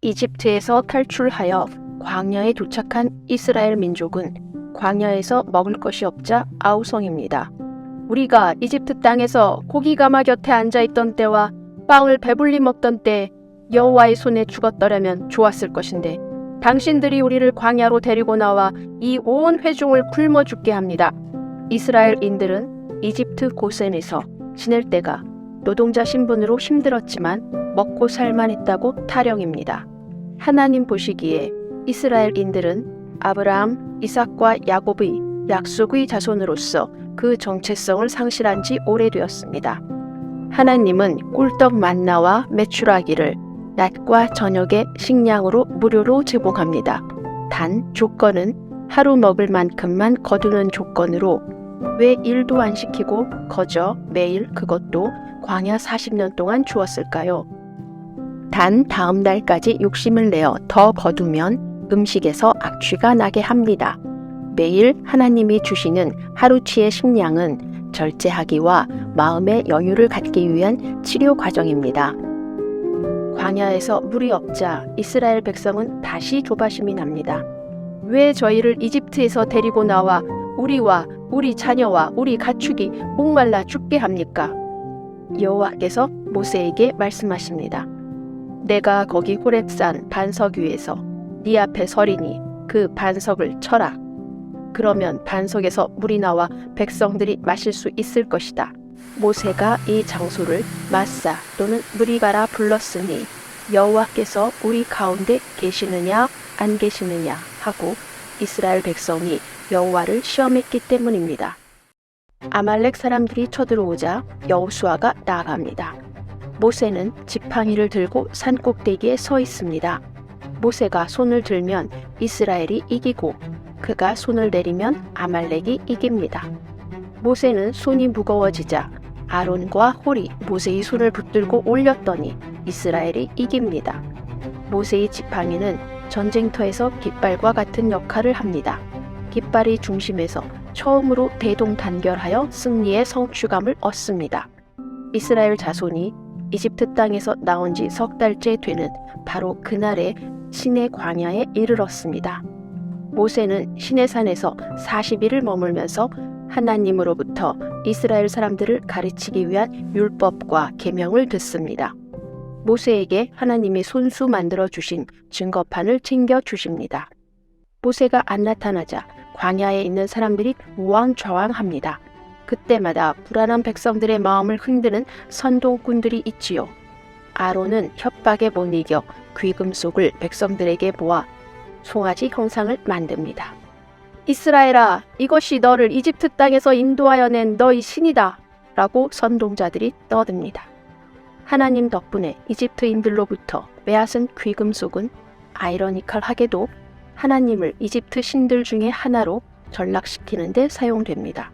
이집트에서 탈출하여 광야에 도착한 이스라엘 민족은 광야에서 먹을 것이 없자 아우성입니다. 우리가 이집트 땅에서 고기 가마 곁에 앉아있던 때와 빵을 배불리 먹던 때 여호와의 손에 죽었더라면 좋았을 것인데 당신들이 우리를 광야로 데리고 나와 이 온 회중을 굶어 죽게 합니다. 이스라엘인들은 이집트 고센에서 지낼 때가 노동자 신분으로 힘들었지만 먹고 살만했다고 타령입니다. 하나님 보시기에 이스라엘인들은 아브라함, 이삭과 야곱의 약속의 자손으로서 그 정체성을 상실한 지 오래되었습니다. 하나님은 꿀떡 만나와 메추라기를 낮과 저녁에 식량으로 무료로 제공합니다. 단 조건은 하루 먹을 만큼만 거두는 조건으로 왜 일도 안 시키고 거저 매일 그것도 광야 40년 동안 주었을까요? 단 다음 날까지 욕심을 내어 더 거두면 음식에서 악취가 나게 합니다. 매일 하나님이 주시는 하루치의 식량은 절제하기와 마음의 여유를 갖기 위한 치료 과정입니다. 광야에서 물이 없자 이스라엘 백성은 다시 조바심이 납니다. 왜 저희를 이집트에서 데리고 나와 우리와 우리 자녀와 우리 가축이 목말라 죽게 합니까? 여호와께서 모세에게 말씀하십니다. 내가 거기 호렙산 반석 위에서 네 앞에 서리니 그 반석을 쳐라. 그러면 반석에서 물이 나와 백성들이 마실 수 있을 것이다. 모세가 이 장소를 마사 또는 무리가라 불렀으니 여호와께서 우리 가운데 계시느냐 안 계시느냐 하고 이스라엘 백성이 여호와를 시험했기 때문입니다. 아말렉 사람들이 쳐들어오자 여호수아가 나아갑니다. 모세는 지팡이를 들고 산 꼭대기에 서 있습니다. 모세가 손을 들면 이스라엘이 이기고 그가 손을 내리면 아말렉이 이깁니다. 모세는 손이 무거워지자 아론과 홀이 모세의 손을 붙들고 올렸더니 이스라엘이 이깁니다. 모세의 지팡이는 전쟁터에서 깃발과 같은 역할을 합니다. 깃발이 중심에서 처음으로 대동단결하여 승리의 성취감을 얻습니다. 이스라엘 자손이 이집트 땅에서 나온 지 석 달째 되는 바로 그날에 시내 광야에 이르렀습니다. 모세는 시내산에서 40일을 머물면서 하나님으로부터 이스라엘 사람들을 가르치기 위한 율법과 계명을 듣습니다. 모세에게 하나님이 손수 만들어 주신 증거판을 챙겨 주십니다. 모세가 안 나타나자 광야에 있는 사람들이 우왕좌왕합니다. 그때마다 불안한 백성들의 마음을 흔드는 선동꾼들이 있지요. 아론은 협박에 못 이겨 귀금속을 백성들에게 모아 송아지 형상을 만듭니다. 이스라엘아, 이것이 너를 이집트 땅에서 인도하여 낸 너희 신이다 라고 선동자들이 떠듭니다. 하나님 덕분에 이집트인들로부터 빼앗은 귀금속은 아이러니컬하게도 하나님을 이집트 신들 중에 하나로 전락시키는 데 사용됩니다.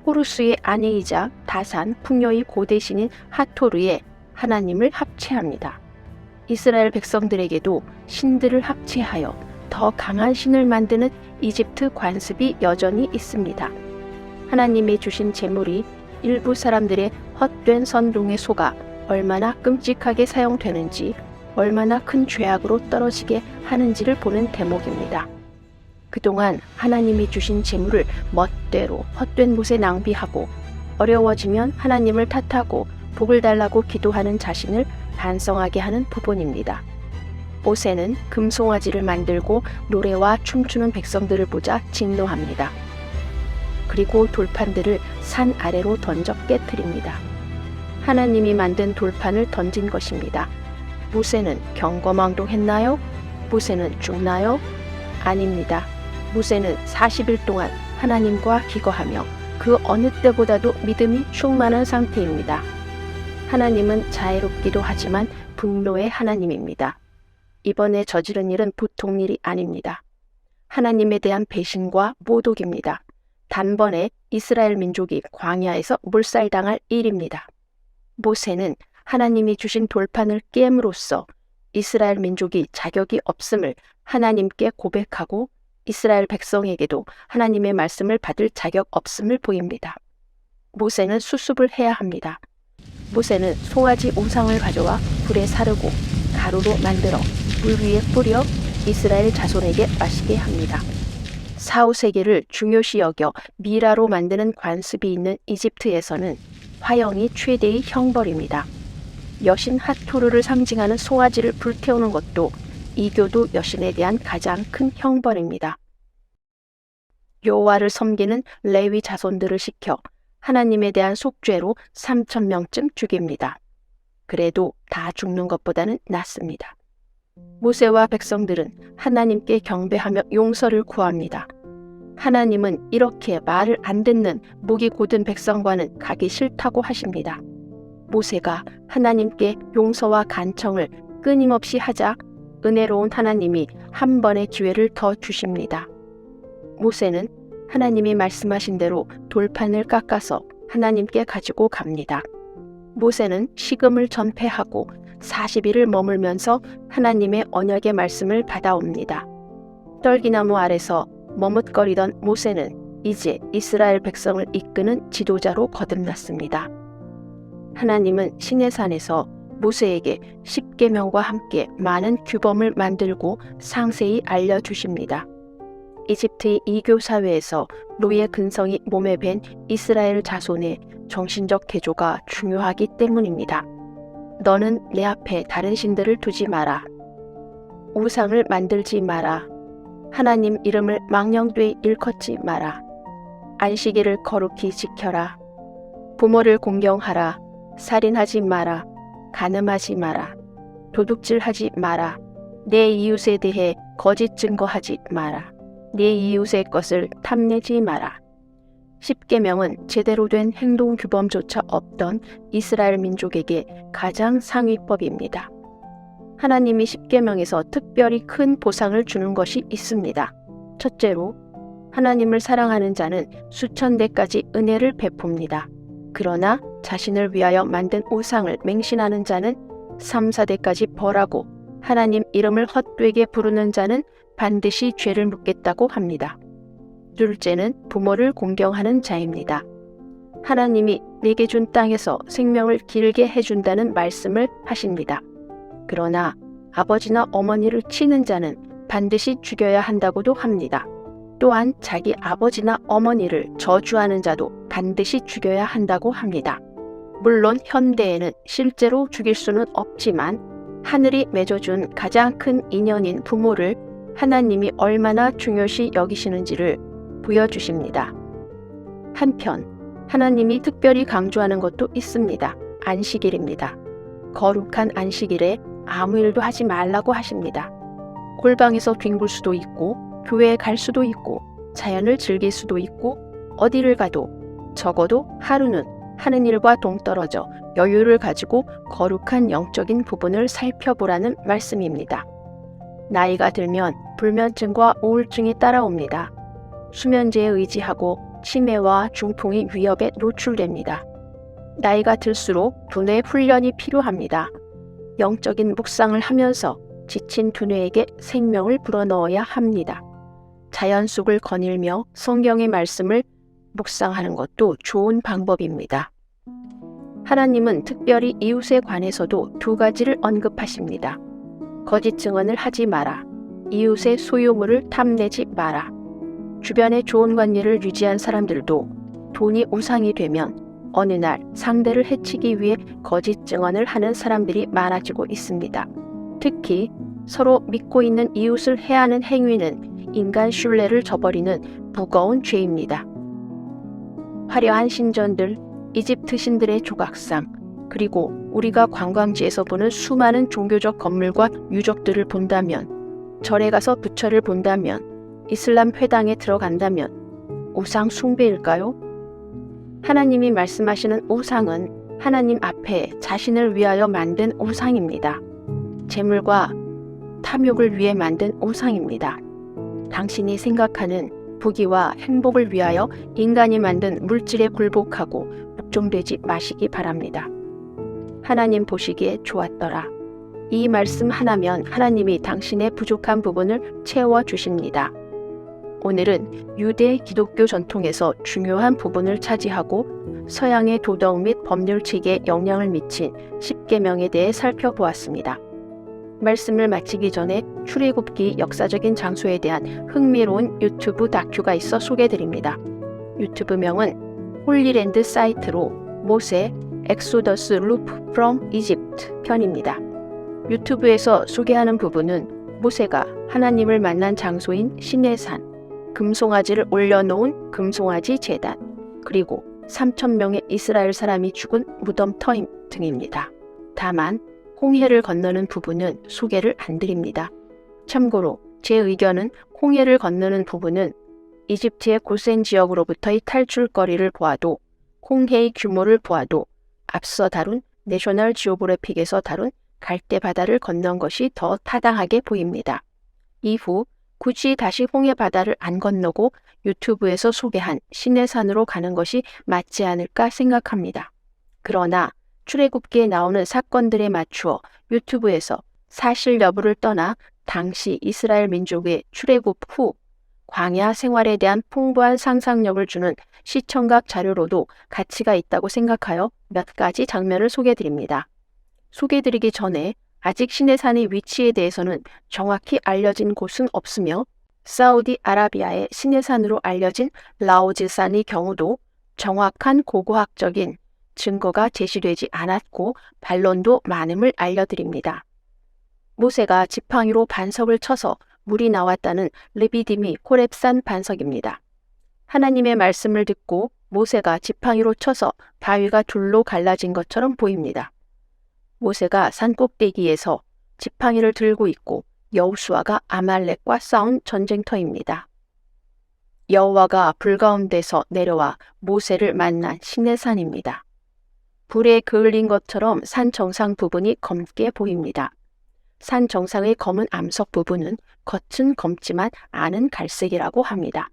호루스의 아내이자 다산 풍요의 고대신인 하토르에 하나님을 합체합니다. 이스라엘 백성들에게도 신들을 합체하여 더 강한 신을 만드는 이집트 관습이 여전히 있습니다. 하나님이 주신 재물이 일부 사람들의 헛된 선동에 속아 얼마나 끔찍하게 사용되는지, 얼마나 큰 죄악으로 떨어지게 하는지를 보는 대목입니다. 그동안 하나님이 주신 재물을 멋대로 헛된 곳에 낭비하고 어려워지면 하나님을 탓하고 복을 달라고 기도하는 자신을 반성하게 하는 부분입니다. 모세는 금송아지를 만들고 노래와 춤추는 백성들을 보자 진노합니다. 그리고 돌판들을 산 아래로 던져 깨뜨립니다. 하나님이 만든 돌판을 던진 것입니다. 모세는 경거망동했나요? 모세는 죽나요? 아닙니다. 모세는 40일 동안 하나님과 기거하며 그 어느 때보다도 믿음이 충만한 상태입니다. 하나님은 자애롭기도 하지만 분노의 하나님입니다. 이번에 저지른 일은 보통 일이 아닙니다. 하나님에 대한 배신과 모독입니다. 단번에 이스라엘 민족이 광야에서 몰살당할 일입니다. 모세는 하나님이 주신 돌판을 깨므로써 이스라엘 민족이 자격이 없음을 하나님께 고백하고 이스라엘 백성에게도 하나님의 말씀을 받을 자격 없음을 보입니다. 모세는 수습을 해야 합니다. 모세는 송아지 우상을 가져와 불에 사르고 가루로 만들어 물 위에 뿌려 이스라엘 자손에게 마시게 합니다. 사후세계를 중요시 여겨 미라로 만드는 관습이 있는 이집트에서는 화형이 최대의 형벌입니다. 여신 하토르를 상징하는 송아지를 불태우는 것도 이교도 여신에 대한 가장 큰 형벌입니다. 여호와를 섬기는 레위 자손들을 시켜 하나님에 대한 속죄로 3,000명쯤 죽입니다. 그래도 다 죽는 것보다는 낫습니다. 모세와 백성들은 하나님께 경배하며 용서를 구합니다. 하나님은 이렇게 말을 안 듣는 목이 곧은 백성과는 가기 싫다고 하십니다. 모세가 하나님께 용서와 간청을 끊임없이 하자 은혜로운 하나님이 한 번의 기회를 더 주십니다. 모세는 하나님이 말씀하신 대로 돌판을 깎아서 하나님께 가지고 갑니다. 모세는 식음을 전폐하고 40일을 머물면서 하나님의 언약의 말씀을 받아옵니다. 떨기나무 아래서 머뭇거리던 모세는 이제 이스라엘 백성을 이끄는 지도자로 거듭났습니다. 하나님은 시내산에서 모세에게 십계명과 함께 많은 규범을 만들고 상세히 알려주십니다. 이집트의 이교 사회에서 노예 근성이 몸에 밴 이스라엘 자손의 정신적 개조가 중요하기 때문입니다. 너는 내 앞에 다른 신들을 두지 마라. 우상을 만들지 마라. 하나님 이름을 망령되이 일컫지 마라. 안식일을 거룩히 지켜라. 부모를 공경하라. 살인하지 마라. 간음하지 마라. 도둑질하지 마라. 내 이웃에 대해 거짓 증거하지 마라. 내 이웃의 것을 탐내지 마라. 십계명은 제대로 된 행동 규범조차 없던 이스라엘 민족에게 가장 상위법입니다. 하나님이 십계명에서 특별히 큰 보상을 주는 것이 있습니다. 첫째로, 하나님을 사랑하는 자는 수천 대까지 은혜를 베풉니다. 그러나 자신을 위하여 만든 우상을 맹신하는 자는 3, 4대까지 벌하고 하나님 이름을 헛되게 부르는 자는 반드시 죄를 묻겠다고 합니다. 둘째는 부모를 공경하는 자입니다. 하나님이 내게 준 땅에서 생명을 길게 해준다는 말씀을 하십니다. 그러나 아버지나 어머니를 치는 자는 반드시 죽여야 한다고도 합니다. 또한 자기 아버지나 어머니를 저주하는 자도 반드시 죽여야 한다고 합니다. 물론 현대에는 실제로 죽일 수는 없지만 하늘이 맺어준 가장 큰 인연인 부모를 하나님이 얼마나 중요시 여기시는지를 보여주십니다. 한편 하나님이 특별히 강조하는 것도 있습니다. 안식일입니다. 거룩한 안식일에 아무 일도 하지 말라고 하십니다. 골방에서 뒹굴 수도 있고 교회에 갈 수도 있고 자연을 즐길 수도 있고 어디를 가도 적어도 하루는 하는 일과 동떨어져 여유를 가지고 거룩한 영적인 부분을 살펴보라는 말씀입니다. 나이가 들면 불면증과 우울증이 따라옵니다. 수면제에 의지하고 치매와 중풍의 위협에 노출됩니다. 나이가 들수록 두뇌 훈련이 필요합니다. 영적인 묵상을 하면서 지친 두뇌에게 생명을 불어넣어야 합니다. 자연 속을 거닐며 성경의 말씀을 묵상하는 것도 좋은 방법입니다. 하나님은 특별히 이웃에 관해서도 두 가지를 언급하십니다. 거짓 증언을 하지 마라. 이웃의 소유물을 탐내지 마라. 주변에 좋은 관계를 유지한 사람들도 돈이 우상이 되면 어느 날 상대를 해치기 위해 거짓 증언을 하는 사람들이 많아지고 있습니다. 특히 서로 믿고 있는 이웃을 해하는 행위는 인간 신뢰를 저버리는 무거운 죄입니다. 화려한 신전들, 이집트 신들의 조각상, 그리고 우리가 관광지에서 보는 수많은 종교적 건물과 유적들을 본다면, 절에 가서 부처를 본다면, 이슬람 회당에 들어간다면 우상 숭배일까요? 하나님이 말씀하시는 우상은 하나님 앞에 자신을 위하여 만든 우상입니다. 재물과 탐욕을 위해 만든 우상입니다. 당신이 생각하는 부귀와 행복을 위하여 인간이 만든 물질에 굴복하고 복종되지 마시기 바랍니다. 하나님 보시기에 좋았더라. 이 말씀 하나면 하나님이 당신의 부족한 부분을 채워주십니다. 오늘은 유대 기독교 전통에서 중요한 부분을 차지하고 서양의 도덕 및 법률 체계에 영향을 미친 십계명에 대해 살펴보았습니다. 말씀을 마치기 전에 출애굽기 역사적인 장소에 대한 흥미로운 유튜브 다큐가 있어 소개드립니다. 유튜브명은 홀리랜드 사이트로 모세 엑소더스 루프 from 이집트 편입니다. 유튜브에서 소개하는 부분은 모세가 하나님을 만난 장소인 시내산, 금송아지를 올려놓은 금송아지 제단, 그리고 3,000명의 이스라엘 사람이 죽은 무덤터임 등입니다. 다만 홍해를 건너는 부분은 소개를 안 드립니다. 참고로 제 의견은 홍해를 건너는 부분은 이집트의 고센 지역으로부터의 탈출거리를 보아도 홍해의 규모를 보아도 앞서 다룬 내셔널 지오그래픽에서 다룬 갈대 바다를 건넌 것이 더 타당하게 보입니다. 이후 굳이 다시 홍해 바다를 안 건너고 유튜브에서 소개한 시내산으로 가는 것이 맞지 않을까 생각합니다. 그러나 출애굽기에 나오는 사건들에 맞추어 유튜브에서 사실 여부를 떠나 당시 이스라엘 민족의 출애굽 후 광야 생활에 대한 풍부한 상상력을 주는 시청각 자료로도 가치가 있다고 생각하여 몇 가지 장면을 소개드립니다. 소개드리기 전에 아직 시내산의 위치에 대해서는 정확히 알려진 곳은 없으며 사우디아라비아의 시내산으로 알려진 라오즈산의 경우도 정확한 고고학적인 증거가 제시되지 않았고 반론도 많음을 알려드립니다. 모세가 지팡이로 반석을 쳐서 물이 나왔다는 르비딤이 호렙산 반석입니다. 하나님의 말씀을 듣고 모세가 지팡이로 쳐서 바위가 둘로 갈라진 것처럼 보입니다. 모세가 산 꼭대기에서 지팡이를 들고 있고 여호수아가 아말렉과 싸운 전쟁터입니다. 여호와가 불 가운데서 내려와 모세를 만난 시내산입니다. 불에 그을린 것처럼 산 정상 부분이 검게 보입니다. 산 정상의 검은 암석 부분은 겉은 검지만 안은 갈색이라고 합니다.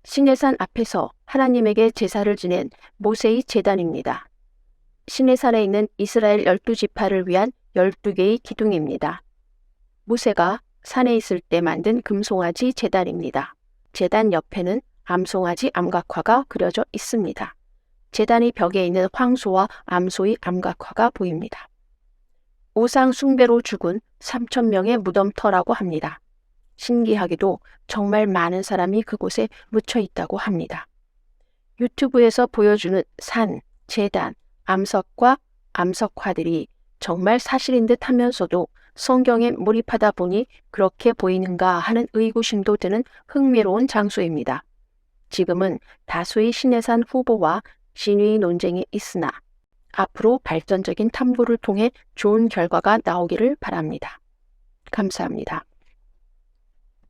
시내산 앞에서 하나님에게 제사를 지낸 모세의 제단입니다. 시내산에 있는 이스라엘 12지파를 위한 12개의 기둥입니다. 모세가 산에 있을 때 만든 금송아지 제단입니다. 제단 옆에는 암송아지 암각화가 그려져 있습니다. 제단의 벽에 있는 황소와 암소의 암각화가 보입니다. 우상 숭배로 죽은 3,000명의 무덤터라고 합니다. 신기하게도 정말 많은 사람이 그곳에 묻혀 있다고 합니다. 유튜브에서 보여주는 산, 제단, 암석과 암석화들이 정말 사실인 듯 하면서도 성경에 몰입하다 보니 그렇게 보이는가 하는 의구심도 드는 흥미로운 장소입니다. 지금은 다수의 시내산 후보와 진위 논쟁이 있으나 앞으로 발전적인 탐구를 통해 좋은 결과가 나오기를 바랍니다. 감사합니다.